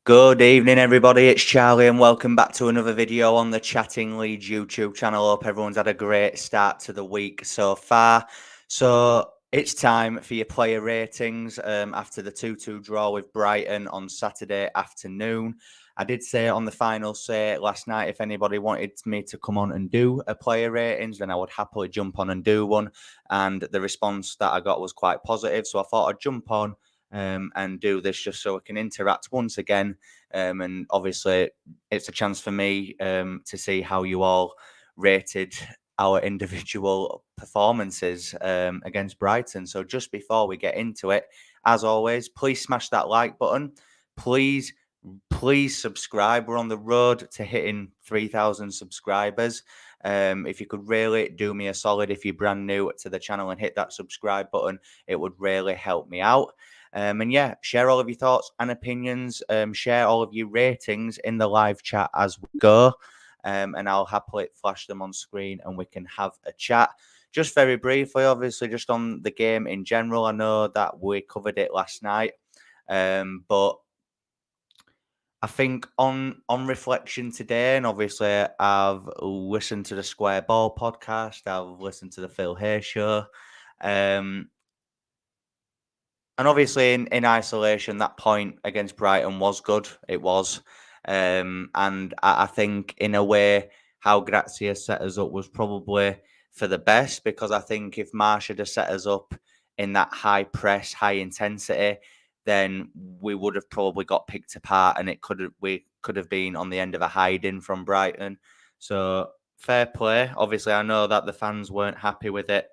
Good evening, everybody. It's Charlie, and welcome back to another video on the Chatting Leeds YouTube channel. Hope everyone's had a great start to the week so far. So it's time for your player ratings after the 2-2 draw with Brighton on Saturday afternoon. I did say on the final say last night, if anybody wanted me to come on and do a player ratings, then I would happily jump on and do one. And the response that I got was quite positive. So I thought I'd jump on and do this just so we can interact once again. And obviously, it's a chance for me to see how you all rated our individual performances against Brighton. So just before we get into it, as always, please smash that like button. Please subscribe. We're on the road to hitting 3,000 subscribers. If you could really do me a solid, if you're brand new to the channel, and hit that subscribe button, it would really help me out. And yeah, share all of your thoughts and opinions. Share all of your ratings in the live chat as we go. And I'll happily flash them on screen and we can have a chat. Just very briefly, obviously, just on the game in general. I know that we covered it last night. But I think on reflection today, and obviously I've listened to the Square Ball podcast, I've listened to the Phil Hay show. And obviously, in isolation, that point against Brighton was good. It was. And I think, in a way, how Grazia set us up was probably for the best, because I think if Marsh had set us up in that high press, high intensity, then we would have probably got picked apart, and we could have been on the end of a hiding from Brighton. So fair play. Obviously, I know that the fans weren't happy with it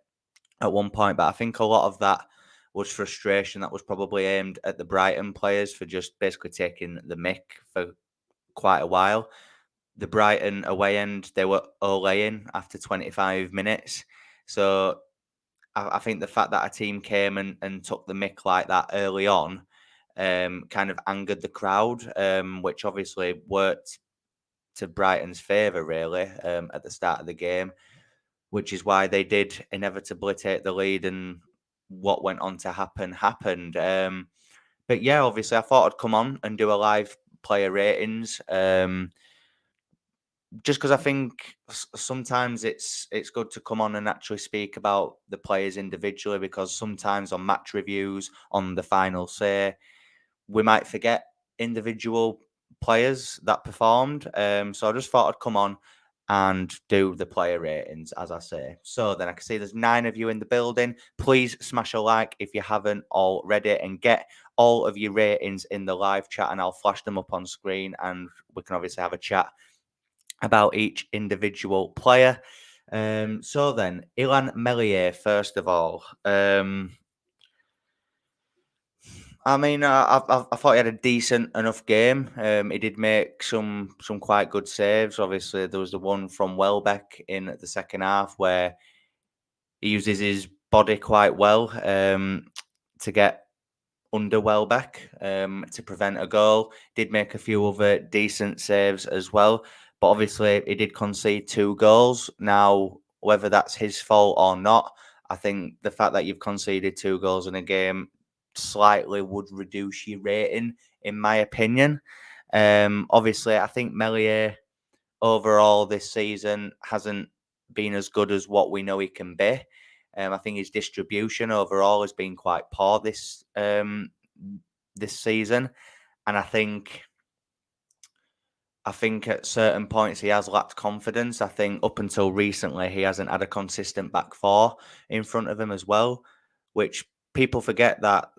at one point, but I think a lot of that was frustration that was probably aimed at the Brighton players for just basically taking the mick for quite a while. The Brighton away end, they were olaying after 25 minutes. So I think the fact that a team came and took the mick like that early on kind of angered the crowd, which obviously worked to Brighton's favour, really, at the start of the game, which is why they did inevitably take the lead, and what went on to happen happened. But yeah, obviously, I thought I'd come on and do a live player ratings. Just because I think sometimes it's good to come on and actually speak about the players individually, because sometimes on match reviews, on the final say, we might forget individual players that performed. So I just thought I'd come on and do the player ratings, as I say. So then I can see there's 9 of you in the building. Please smash a like if you haven't already, and get all of your ratings in the live chat, and I'll flash them up on screen, and we can obviously have a chat about each individual player. So then, Ilan Melier, first of all. I mean, I thought he had a decent enough game. He did make some quite good saves. Obviously, there was the one from Welbeck in the second half where he uses his body quite well to get under Welbeck to prevent a goal. Did make a few other decent saves as well. But obviously, he did concede 2 goals. Now, whether that's his fault or not, I think the fact that you've conceded 2 goals in a game slightly would reduce your rating, in my opinion. Obviously, I think Melier overall this season hasn't been as good as what we know he can be. I think his distribution overall has been quite poor this season, and I think at certain points he has lacked confidence. I think up until recently he hasn't had a consistent back four in front of him as well, which people forget that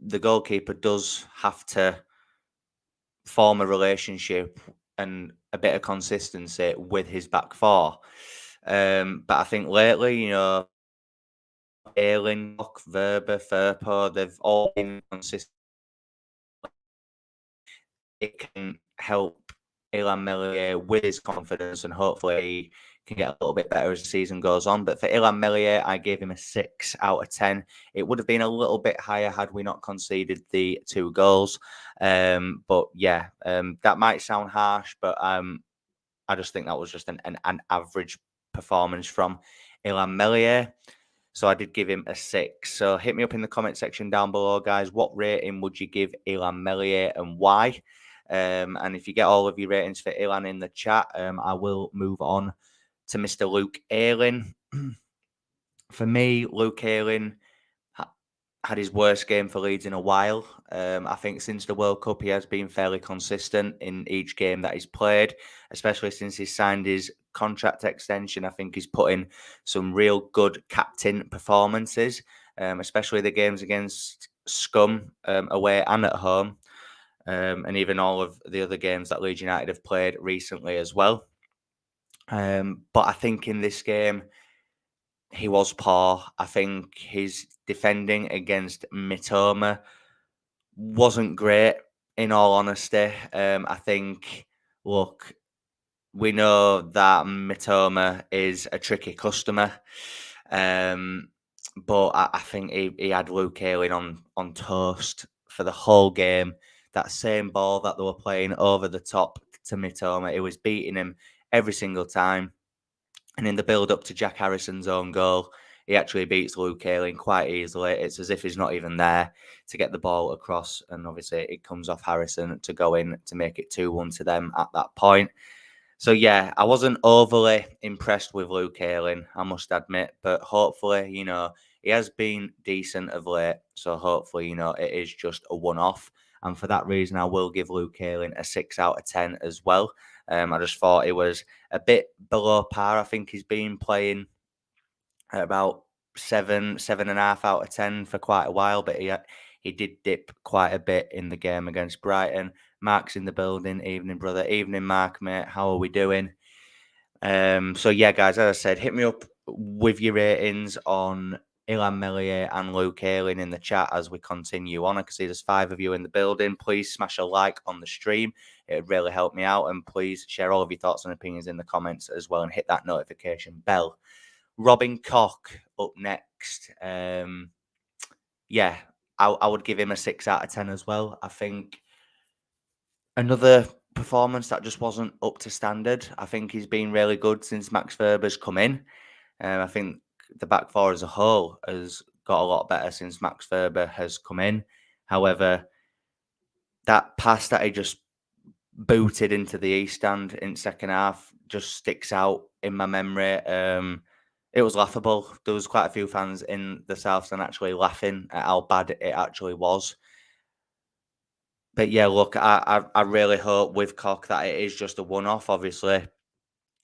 the goalkeeper does have to form a relationship and a bit of consistency with his back four. But I think lately, Ayling, Verba, Firpo, they've all been consistent. It can help Ilan Melier with his confidence, and hopefully he can get a little bit better as the season goes on. But for Ilan Melier, I gave him a 6 out of 10. It would have been a little bit higher had we not conceded the 2 goals. But yeah, that might sound harsh, but I just think that was just an average performance from Ilan Melier. So I did give him a 6. So hit me up in the comment section down below, guys. What rating would you give Ilan Melier and why? And if you get all of your ratings for Ilan in the chat, I will move on to Mr. Luke Ayling. For me, Luke Ayling had his worst game for Leeds in a while. I think since the World Cup, he has been fairly consistent in each game that he's played, especially since he's signed his contract extension. I think he's put in some real good captain performances, especially the games against Scum away and at home, and even all of the other games that Leeds United have played recently as well. But I think in this game, he was poor. I think his defending against Mitoma wasn't great, in all honesty. I think, look, we know that Mitoma is a tricky customer, but I think he had Luke Ayling on toast for the whole game. That same ball that they were playing over the top to Mitoma, he was beating him every single time. And in the build-up to Jack Harrison's own goal, he actually beats Luke Ayling quite easily. It's as if he's not even there to get the ball across. And obviously it comes off Harrison to go in to make it 2-1 to them at that point. So yeah, I wasn't overly impressed with Luke Ayling, I must admit. But hopefully, he has been decent of late. So hopefully, it is just a one-off. And for that reason, I will give Luke Ayling a 6 out of 10 as well. I just thought it was a bit below par. I think he's been playing at about 7.5 out of 10 for quite a while, but he did dip quite a bit in the game against Brighton. Mark's in the building. Evening, brother. Evening, Mark, mate. How are we doing? So yeah, guys, as I said, hit me up with your ratings on Illan Meslier and Luke Ayling in the chat as we continue on. I can see there's 5 of you in the building. Please smash a like on the stream. It would really help me out. And please share all of your thoughts and opinions in the comments as well and hit that notification bell. Robin Koch up next. Yeah, I would give him a 6 out of 10 as well. I think another performance that just wasn't up to standard. I think he's been really good since Max Ferber's come in. I think the back four as a whole has got a lot better since Max Ferber has come in. However, that pass that he just booted into the East Stand in second half just sticks out in my memory. It was laughable. There was quite a few fans in the South Stand actually laughing at how bad it actually was. But yeah, look, I really hope with Koch that it is just a one-off. Obviously,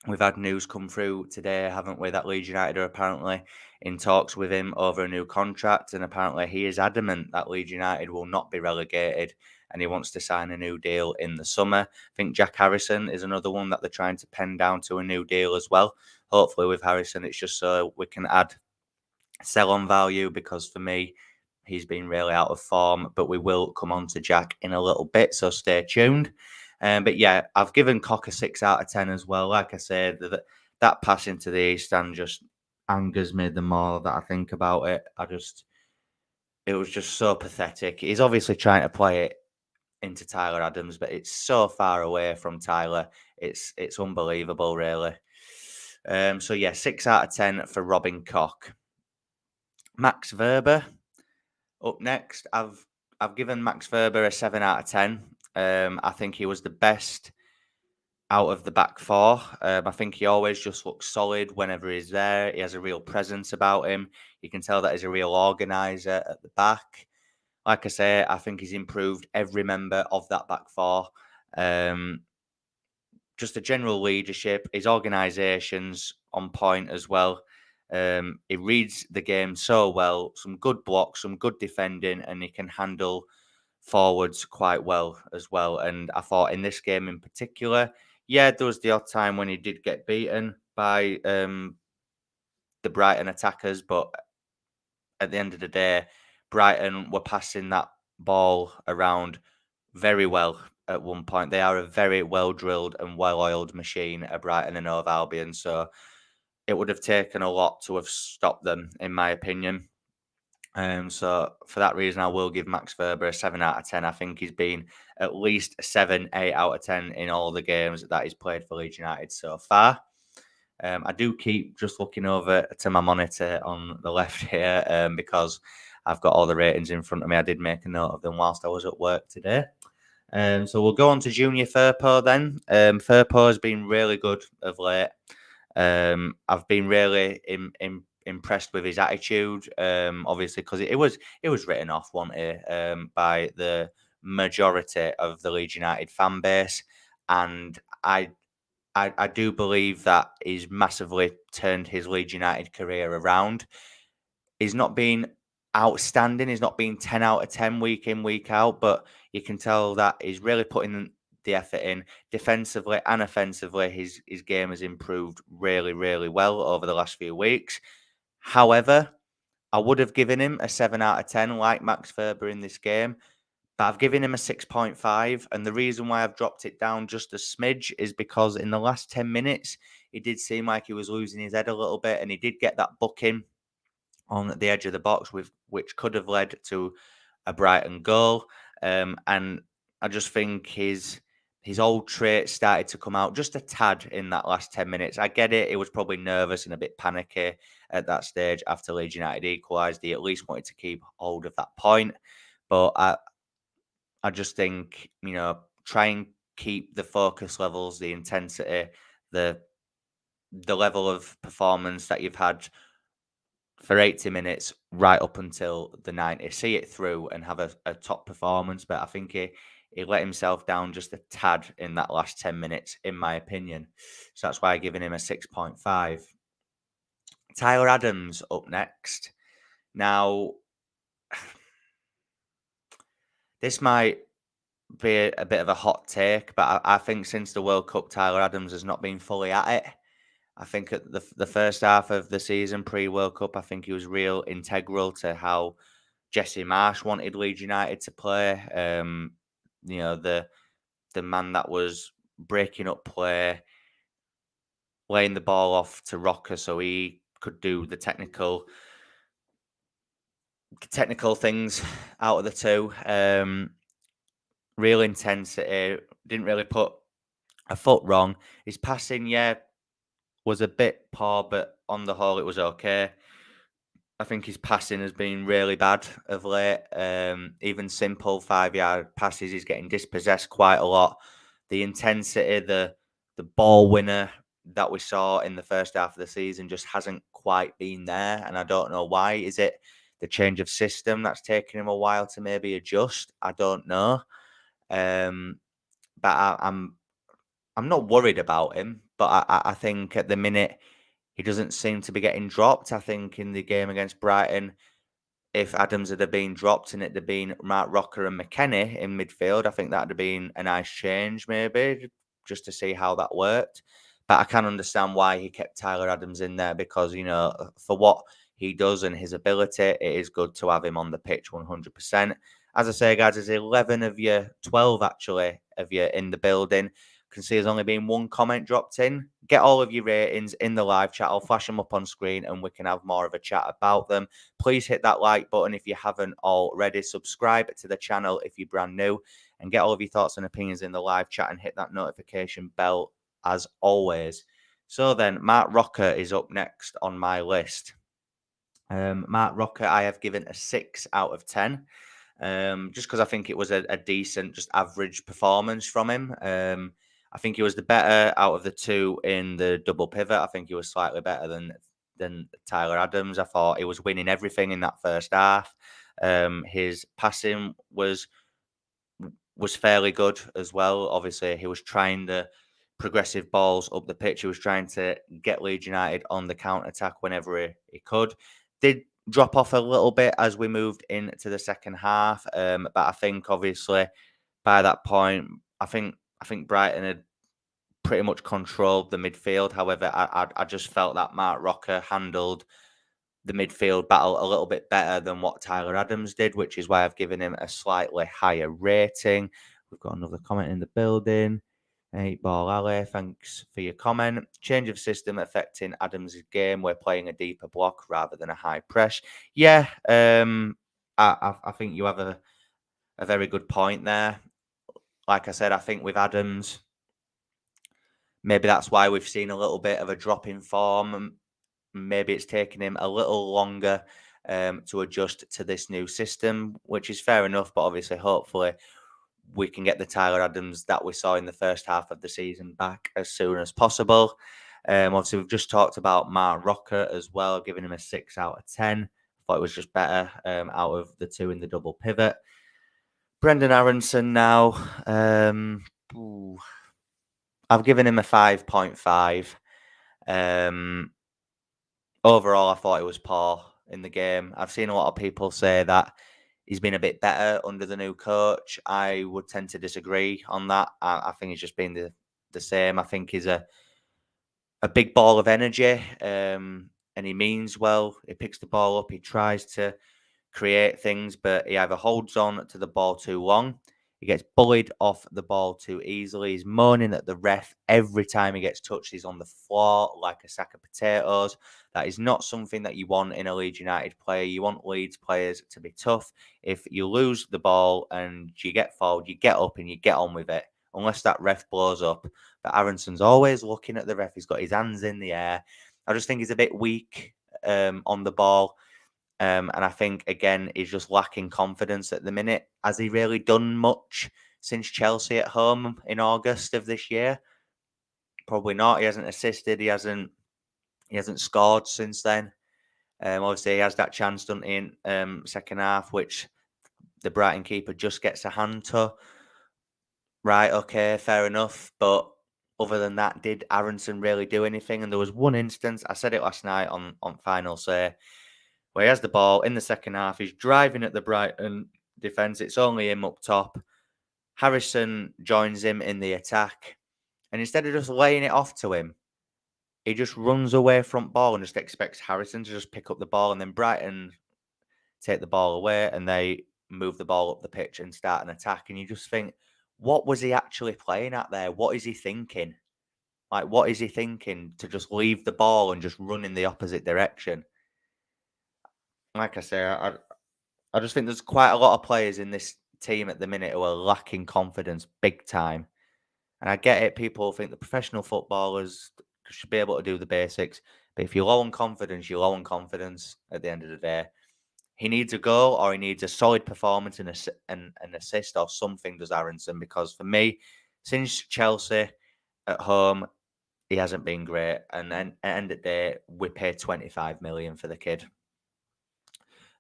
we've had news come through today, haven't we, that Leeds United are apparently in talks with him over a new contract, and apparently he is adamant that Leeds United will not be relegated, and he wants to sign a new deal in the summer. I think Jack Harrison is another one that they're trying to pen down to a new deal as well. Hopefully with Harrison, it's just so we can add sell-on value, because for me, he's been really out of form, but we will come on to Jack in a little bit, so stay tuned. But yeah, I've given Koch a 6 out of 10 as well. Like I said, that pass into the East Stand just angers me the more that I think about it. It was just so pathetic. He's obviously trying to play it into Tyler Adams, but it's so far away from Tyler. It's unbelievable, really. So yeah, 6 out of 10 for Robin Koch. Max Verber up next. I've given Max Verber a 7 out of 10. I think he was the best out of the back four. I think he always just looks solid whenever he's there. He has a real presence about him. You can tell that he's a real organizer at the back. Like I say, I think he's improved every member of that back four. Just a general leadership. His organisation's on point as well. He reads the game so well. Some good blocks, some good defending, and he can handle forwards quite well as well. And I thought in this game in particular, yeah, there was the odd time when he did get beaten by the Brighton attackers, but at the end of the day, Brighton were passing that ball around very well at one point. They are a very well-drilled and well-oiled machine at Brighton and Hove Albion, so it would have taken a lot to have stopped them, in my opinion. So for that reason, I will give Max Verber a 7 out of 10. I think he's been at least a 7, 8 out of 10 in all the games that he's played for Leeds United so far. I do keep just looking over to my monitor on the left here because I've got all the ratings in front of me. I did make a note of them whilst I was at work today. So we'll go on to Junior Firpo then. Firpo has been really good of late. I've been really impressed with his attitude. Obviously, because it was written off, wasn't it, by the majority of the Leeds United fan base, and I do believe that he's massively turned his Leeds United career around. He's not been outstanding. He's not been 10 out of 10 week in, week out, but you can tell that he's really putting the effort in defensively and offensively. His game has improved really, really well over the last few weeks. However, I would have given him a 7 out of 10 like Max Ferber in this game, but I've given him a 6.5. And the reason why I've dropped it down just a smidge is because in the last 10 minutes, it did seem like he was losing his head a little bit, and he did get that booking on the edge of the box, with which could have led to a Brighton goal. And I just think his old traits started to come out just a tad in that last 10 minutes. I get it. He was probably nervous and a bit panicky at that stage after Leeds United equalised. He at least wanted to keep hold of that point. But I just think, try and keep the focus levels, the intensity, the level of performance that you've had for 80 minutes right up until the 90. See it through and have a top performance. But I think he let himself down just a tad in that last 10 minutes, in my opinion. So that's why I'm giving him a 6.5. Tyler Adams up next. Now, this might be a bit of a hot take, but I think since the World Cup, Tyler Adams has not been fully at it. I think at the first half of the season, pre-World Cup, I think he was real integral to how Jesse Marsh wanted Leeds United to play. The man that was breaking up play, laying the ball off to Rocker so he could do the technical things out of the two. Real intensity. Didn't really put a foot wrong. His passing, was a bit poor, but on the whole, it was okay. I think his passing has been really bad of late. Even simple 5-yard passes, he's getting dispossessed quite a lot. The intensity, the ball winner that we saw in the first half of the season just hasn't quite been there, and I don't know why. Is it the change of system that's taken him a while to maybe adjust? I don't know. But I'm not worried about him, but I think at the minute he doesn't seem to be getting dropped. I think in the game against Brighton, if Adams had been dropped and it had been Mark Rocker and McKennie in midfield, I think that would have been a nice change, maybe, just to see how that worked. But I can understand why he kept Tyler Adams in there because, for what he does and his ability, it is good to have him on the pitch 100%. As I say, guys, there's 11 of you, 12 actually, of you in the building. Can see there's only been one comment dropped in. Get all of your ratings in the live chat. I'll flash them up on screen and we can have more of a chat about them. Please hit that like button if you haven't already. Subscribe to the channel if you're brand new and get all of your thoughts and opinions in the live chat and hit that notification bell as always. So then, Mark Rocker is up next on my list. Mark Rocker, I have given a 6 out of 10. Just because I think it was a decent, just average performance from him. I think he was the better out of the two in the double pivot. I think he was slightly better than Tyler Adams. I thought he was winning everything in that first half. His passing was fairly good as well. Obviously, he was trying the progressive balls up the pitch. He was trying to get Leeds United on the counter attack whenever he could. Did drop off a little bit as we moved into the second half, but I think obviously by that point, I think Brighton had pretty much controlled the midfield. However, I just felt that Mark Rocker handled the midfield battle a little bit better than what Tyler Adams did, which is why I've given him a slightly higher rating. We've got another comment in the building. 8-Ball Ali, thanks for your comment. Change of system affecting Adams' game. We're playing a deeper block rather than a high press. Yeah, I think you have a very good point there. Like I said, I think with Adams, maybe that's why we've seen a little bit of a drop in form. Maybe it's taken him a little longer to adjust to this new system, which is fair enough. But obviously, hopefully, we can get the Tyler Adams that we saw in the first half of the season back as soon as possible. Obviously, we've just talked about Mark Rocker as well, giving him a 6 out of 10. Thought it was just better out of the two in the double pivot. Brendan Aronson now. I've given him a 5.5. Overall, I thought it was poor in the game. I've seen a lot of people say that he's been a bit better under the new coach. I would tend to disagree on that. I think he's just been the same. I think he's a big ball of energy, and he means well. He picks the ball up. He tries to create things, but he either holds on to the ball too long, he gets bullied off the ball too easily. He's moaning at the ref every time he gets touched. He's on the floor like a sack of potatoes. That is not something that you want in a Leeds United player. You want Leeds players to be tough. If you lose the ball and you get fouled, you get up and you get on with it, unless that ref blows up. But Aronson's always looking at the ref. He's got his hands in the air. I just think he's a bit weak on the ball. And I think, again, he's just lacking confidence at the minute. Has he really done much since Chelsea at home in August of this year? Probably not. He hasn't assisted. He hasn't scored since then. Obviously, he has that chance, doesn't he, in second half, which the Brighton keeper just gets a hand to. Right, okay, fair enough. But other than that, did Aronson really do anything? And there was one instance, I said it last night on Final Say, where he has the ball in the second half. He's driving at the Brighton defence. It's only him up top. Harrison joins him in the attack. And instead of just laying it off to him, he just runs away front ball and just expects Harrison to just pick up the ball. And then Brighton take the ball away and they move the ball up the pitch and start an attack. And you just think, what was he actually playing at there? What is he thinking? Like, what is he thinking to just leave the ball and just run in the opposite direction? Like I say, I just think there's quite a lot of players in this team at the minute who are lacking confidence big time. And I get it, people think the professional footballers should be able to do the basics. But if you're low on confidence, you're low on confidence at the end of the day. He needs a goal or he needs a solid performance and an assist or something, does Aronson. Because for me, since Chelsea at home, he hasn't been great. And then at the end of the day, we paid 25 million for the kid.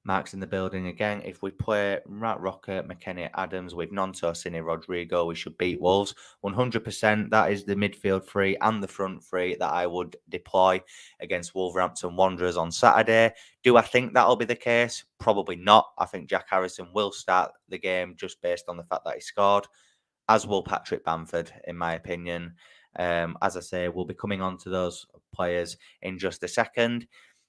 Mark's in the building again. If we play Matt Rocker, McKennie, Adams with Nonto, Cine, Rodrigo, we should beat Wolves. 100%. That is the midfield three and the front three that I would deploy against Wolverhampton Wanderers on Saturday. Do I think that'll be the case? Probably not. I think Jack Harrison will start the game just based on the fact that he scored, as will Patrick Bamford, in my opinion. As I say, we'll be coming on to those players in just a second.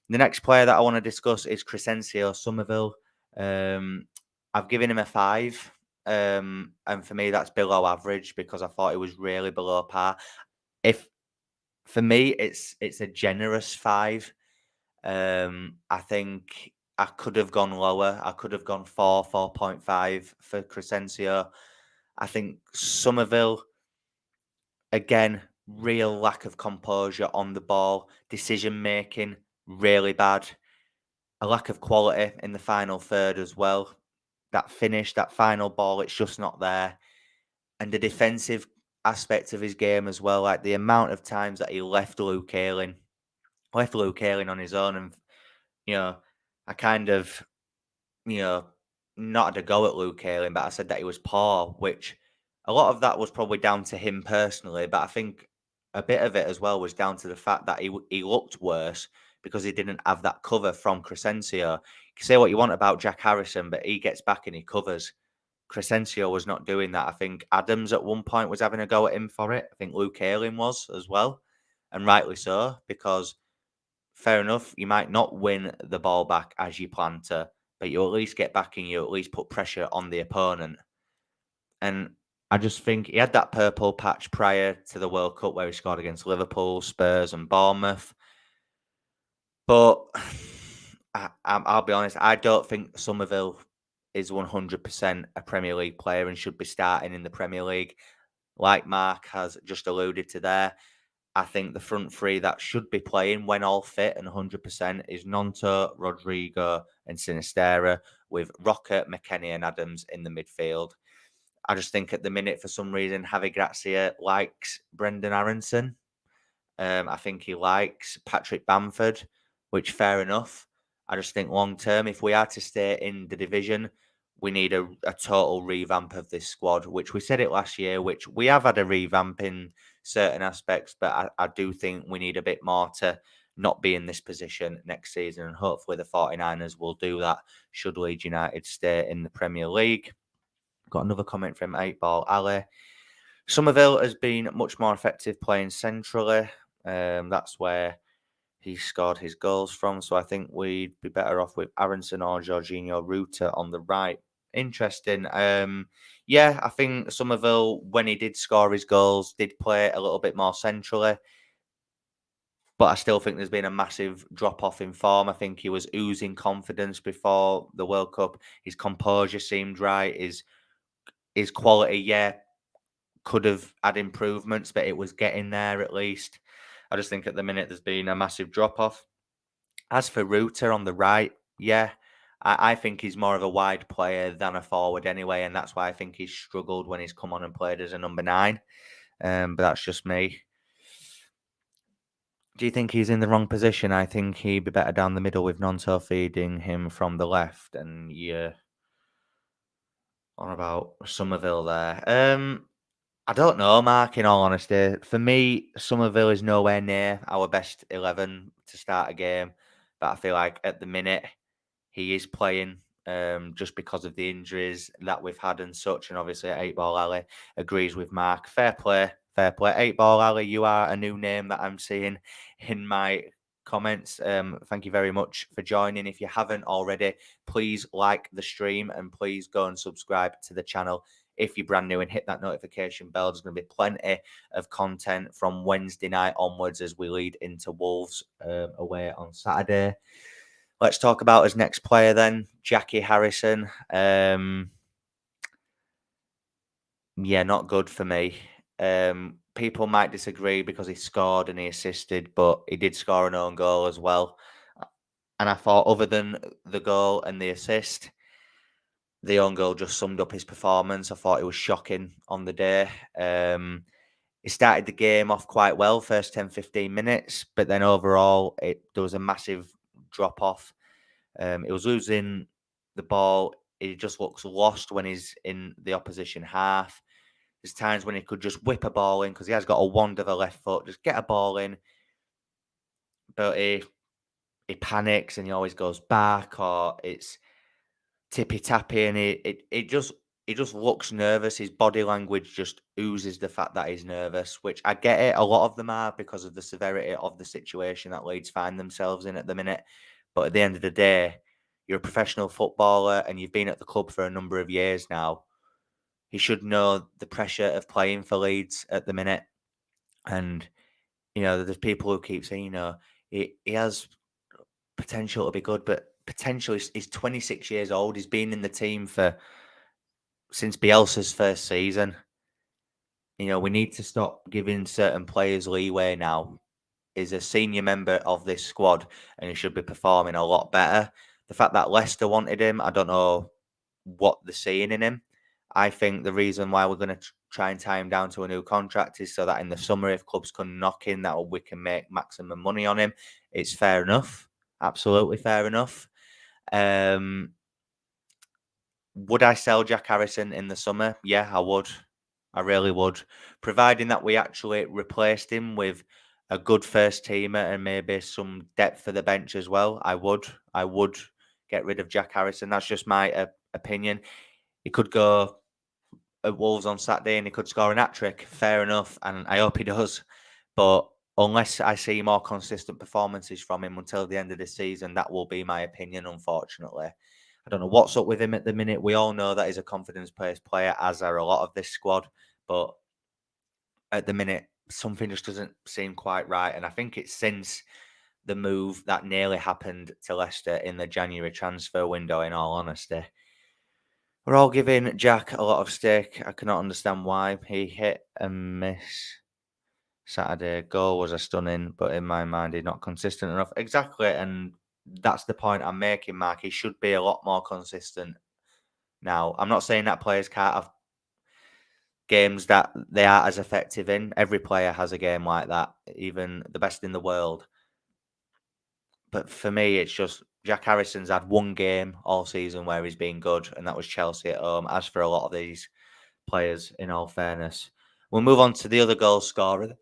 The next player that I want to discuss is Crescencio Somerville. I've given him a 5. And for me, that's below average because I thought it was really below par. For me, it's a generous 5. I think I could have gone lower. I could have gone 4.5 for Crescencio. I think Somerville, again, real lack of composure on the ball, decision making, really bad. A lack of quality in the final third as well. That finish, that final ball, it's just not there. And the defensive aspect of his game as well, like the amount of times that he left Luke Ayling on his own. And, I kind of, not had a go at Luke Ayling, but I said that he was poor, which a lot of that was probably down to him personally. But I think a bit of it as well was down to the fact that he looked worse because he didn't have that cover from Crescencio. You can say what you want about Jack Harrison, but he gets back and he covers. Crescencio was not doing that. I think Adams at one point was having a go at him for it. I think Luke Ayling was as well, and rightly so, because fair enough, you might not win the ball back as you plan to, but you at least get back and you at least put pressure on the opponent. And I just think he had that purple patch prior to the World Cup where he scored against Liverpool, Spurs and Bournemouth. But I'll be honest, I don't think Somerville is 100% a Premier League player and should be starting in the Premier League. Like Mark has just alluded to there, I think the front three that should be playing when all fit and 100% is Nonto, Rodrigo and Sinisterra, with Rocker, McKennie and Adams in the midfield. I just think at the minute, for some reason, Javi Gracia likes Brendan Aronson. I think he likes Patrick Bamford, which fair enough. I just think long term, if we are to stay in the division, we need a total revamp of this squad, which we said it last year, which we have had a revamp in certain aspects, but I do think we need a bit more to not be in this position next season. And hopefully the 49ers will do that should Leeds United stay in the Premier League. Got another comment from 8 Ball Ali. Somerville has been much more effective playing centrally. That's where he scored his goals from. So I think we'd be better off with Aronson or Jorginho Ruta on the right. Interesting. Yeah, I think Somerville, when he did score his goals, did play a little bit more centrally. But I still think there's been a massive drop off in form. I think he was oozing confidence before the World Cup. His composure seemed right. His quality, yeah, could have had improvements, but it was getting there at least. I just think at the minute there's been a massive drop off. As for Ruta on the right, yeah, I think he's more of a wide player than a forward anyway, and that's why I think he's struggled when he's come on and played as a number 9. But that's just me. Do you think he's in the wrong position? I think he'd be better down the middle with Nonto feeding him from the left, and you're on about Somerville there. I don't know, Mark, in all honesty. For me, Somerville is nowhere near our best 11 to start a game. But I feel like at the minute, he is playing just because of the injuries that we've had and such. And obviously, 8 Ball Ali agrees with Mark. Fair play, fair play. 8 Ball Ali, you are a new name that I'm seeing in my comments. Thank you very much for joining. If you haven't already, please like the stream and please go and subscribe to the channel if you're brand new and hit that notification bell. There's going to be plenty of content from Wednesday night onwards as we lead into Wolves away on Saturday. Let's talk about his next player then, Jackie Harrison. Yeah, not good for me. People might disagree because he scored and he assisted, but he did score an own goal as well. And I thought, other than the goal and the assist, the own goal just summed up his performance. I thought it was shocking on the day. He started the game off quite well, first 10, 15 minutes, but then overall, there was a massive drop off. He was losing the ball. He just looks lost when he's in the opposition half. There's times when he could just whip a ball in because he has got a wand of a left foot, just get a ball in, but he panics and he always goes back, or it's tippy tappy, and it just looks nervous. His body language just oozes the fact that he's nervous, which I get it. A lot of them are because of the severity of the situation that Leeds find themselves in at the minute. But at the end of the day, you're a professional footballer and you've been at the club for a number of years now. He should know the pressure of playing for Leeds at the minute. And, there's people who keep saying, he has potential to be good, but potentially he's 26 years old. He's been in the team since Bielsa's first season. We need to stop giving certain players leeway now. He's a senior member of this squad and he should be performing a lot better. The fact that Leicester wanted him, I don't know what they're seeing in him. I think the reason why we're going to try and tie him down to a new contract is so that in the summer, if clubs come knocking, that we can make maximum money on him. It's fair enough. Absolutely fair enough. Would I sell Jack Harrison in the summer? Yeah, I would. I really would. Providing that we actually replaced him with a good first teamer and maybe some depth for the bench as well. I would. I would get rid of Jack Harrison. That's just my opinion. He could go at Wolves on Saturday and he could score an hat-trick. Fair enough. And I hope he does. But unless I see more consistent performances from him until the end of the season, that will be my opinion, unfortunately. I don't know what's up with him at the minute. We all know that he's a confidence-based player, as are a lot of this squad. But at the minute, something just doesn't seem quite right. And I think it's since the move that nearly happened to Leicester in the January transfer window, in all honesty. We're all giving Jack a lot of stick. I cannot understand why. He hit and miss. Saturday goal was a stunning, but in my mind, he's not consistent enough. Exactly, and that's the point I'm making, Mark. He should be a lot more consistent now. I'm not saying that players can't have games that they aren't as effective in. Every player has a game like that, even the best in the world. But for me, it's just Jack Harrison's had one game all season where he's been good, and that was Chelsea at home. As for a lot of these players, in all fairness, we'll move on to the other goal scorer.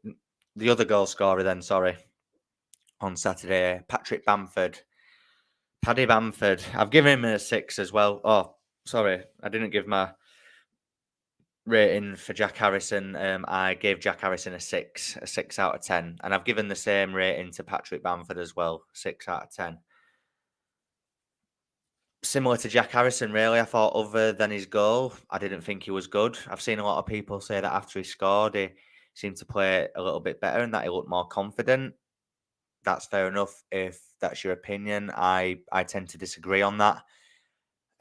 The other goal scorer, then, sorry, on Saturday, Patrick Bamford. Paddy Bamford. I've given him a 6 as well. Oh, sorry, I didn't give my rating for Jack Harrison. I gave Jack Harrison a 6 out of 10, and I've given the same rating to Patrick Bamford as well, 6 out of 10. Similar to Jack Harrison, really. I thought, other than his goal, I didn't think he was good. I've seen a lot of people say that after he scored, he seemed to play a little bit better and that he looked more confident. That's fair enough if that's your opinion. I tend to disagree on that.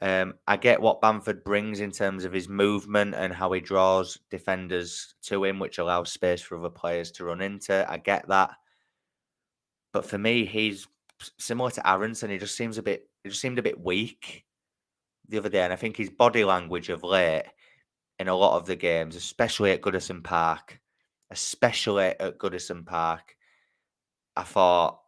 I get what Bamford brings in terms of his movement and how he draws defenders to him, which allows space for other players to run into. I get that. But for me, he's similar to Aronson. He just seemed a bit weak the other day. And I think his body language of late in a lot of the games, especially at Goodison Park, I thought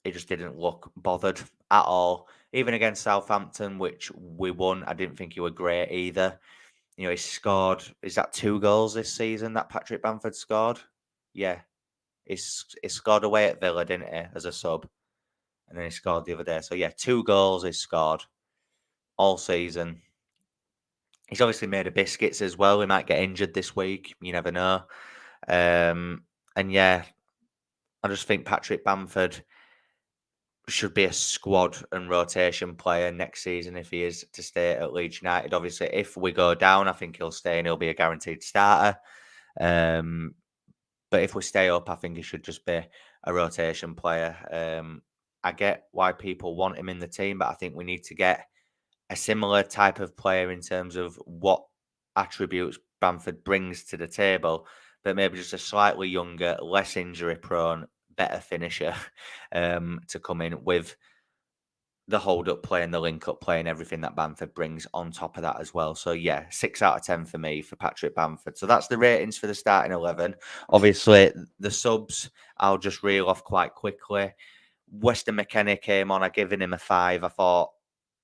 he just didn't look bothered at all. Even against Southampton, which we won, I didn't think he were great either. You know, he scored, is that 2 goals this season that Patrick Bamford scored? Yeah. He scored away at Villa, didn't he, as a sub? And then he scored the other day. So, yeah, 2 goals he scored all season. He's obviously made of biscuits as well. He might get injured this week. You never know. And, yeah, I just think Patrick Bamford should be a squad and rotation player next season if he is to stay at Leeds United. Obviously, if we go down, I think he'll stay and he'll be a guaranteed starter. But if we stay up, I think he should just be a rotation player. I get why people want him in the team, but I think we need to get a similar type of player in terms of what attributes Bamford brings to the table, but maybe just a slightly younger, less injury prone, better finisher to come in with the hold up play and the link up play and everything that Bamford brings on top of that as well. So yeah, 6 out of 10 for me for Patrick Bamford. So that's the ratings for the starting 11. Obviously, the subs, I'll just reel off quite quickly. Weston McKennie came on, I've given him a 5. I thought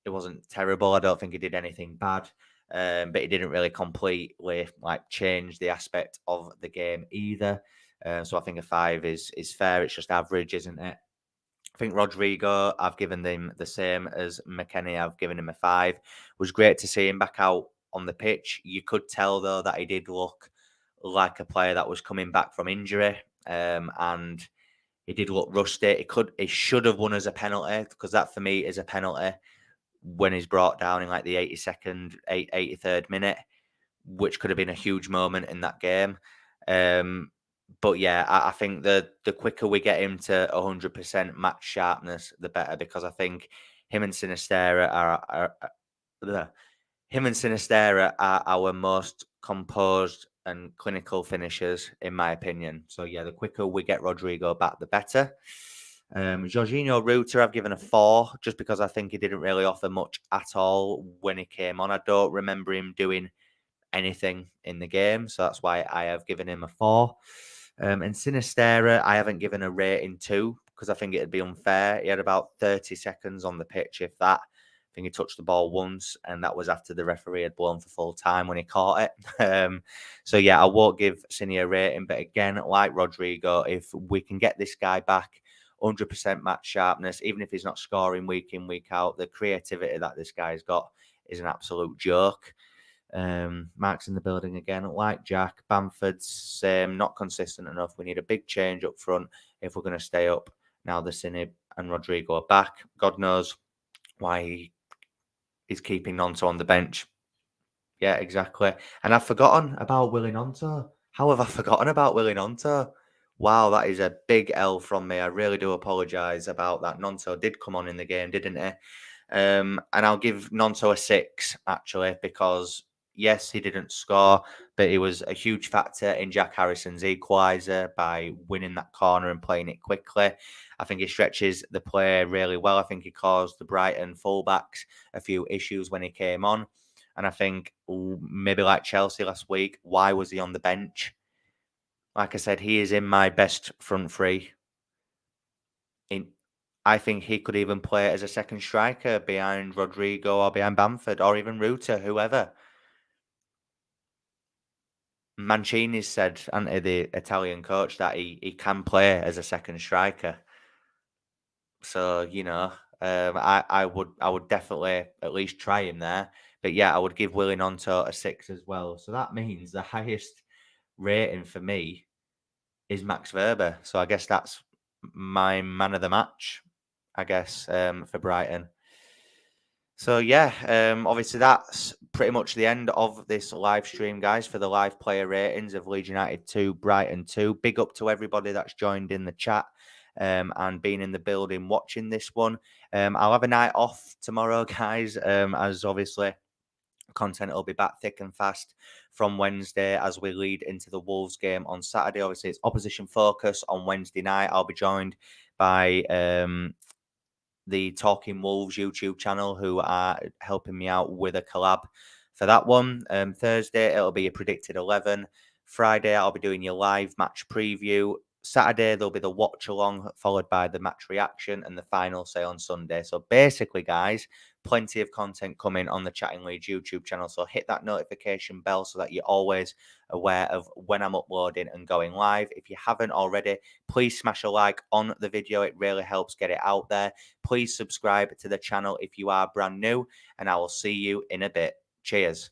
it wasn't terrible. I don't think he did anything bad. But he didn't really completely change the aspect of the game either. So I think a 5 is fair. It's just average, isn't it? I think Rodrigo, I've given him the same as McKennie. I've given him a 5. It was great to see him back out on the pitch. You could tell, though, that he did look like a player that was coming back from injury. And he did look rusty. He should have won as a penalty, because that, for me, is a penalty when he's brought down in the 83rd minute, which could have been a huge moment in that game. But yeah, I think the quicker we get him to 100% match sharpness, the better, because I think him and Sinistera are our most composed and clinical finishers, in my opinion. So yeah, the quicker we get Rodrigo back, the better. Jorginho Ruta, I've given a 4, just because I think he didn't really offer much at all when he came on. I don't remember him doing anything in the game, so that's why I have given him a 4. And Sinistera, I haven't given a rating to, because I think it'd be unfair. He had about 30 seconds on the pitch, if that. I think he touched the ball once, and that was after the referee had blown for full time when he caught it. So yeah, I won't give Cine a rating, but again, like Rodrigo, if we can get this guy back 100% match sharpness, even if he's not scoring week in, week out, the creativity that this guy's got is an absolute joke. Mark's in the building again. Like Jack, Bamford's same, not consistent enough. We need a big change up front if we're going to stay up. Now the Cine and Rodrigo are back. God knows why he's keeping Nonto on the bench. Yeah, exactly. And I've forgotten about Willie Nonto. How have I forgotten about Willie Nonto? Wow, that is a big L from me. I really do apologise about that. Nonto did come on in the game, didn't he? And I'll give Nonto a 6, actually, because yes, he didn't score, but he was a huge factor in Jack Harrison's equaliser by winning that corner and playing it quickly. I think he stretches the play really well. I think he caused the Brighton fullbacks a few issues when he came on. And I think maybe like Chelsea last week, why was he on the bench? Like I said, he is in my best front three. I think he could even play as a second striker behind Rodrigo or behind Bamford or even Ruta, whoever. Mancini said, the Italian coach, that he can play as a second striker. So I would definitely at least try him there. But yeah, I would give Willie Gnonto a 6 as well. So that means the highest rating for me is Max Verber. So I guess that's my man of the match, I guess, for Brighton. So yeah, obviously that's pretty much the end of this live stream, guys, for the live player ratings of Leeds United 2, Brighton 2. Big up to everybody that's joined in the chat and been in the building watching this one. I'll have a night off tomorrow, guys, as obviously content will be back thick and fast from Wednesday as we lead into the Wolves game on Saturday. Obviously, it's opposition focus on Wednesday night. I'll be joined by the Talking Wolves YouTube channel, who are helping me out with a collab for that one. Thursday, it'll be a predicted 11. Friday, I'll be doing your live match preview. Saturday, there'll be the watch along, followed by the match reaction and the final say on Sunday. So basically, guys, plenty of content coming on the Chatting Leeds YouTube channel. So hit that notification bell so that you're always aware of when I'm uploading and going live. If you haven't already, please smash a like on the video. It really helps get it out there. Please subscribe to the channel if you are brand new, and I will see you in a bit. Cheers.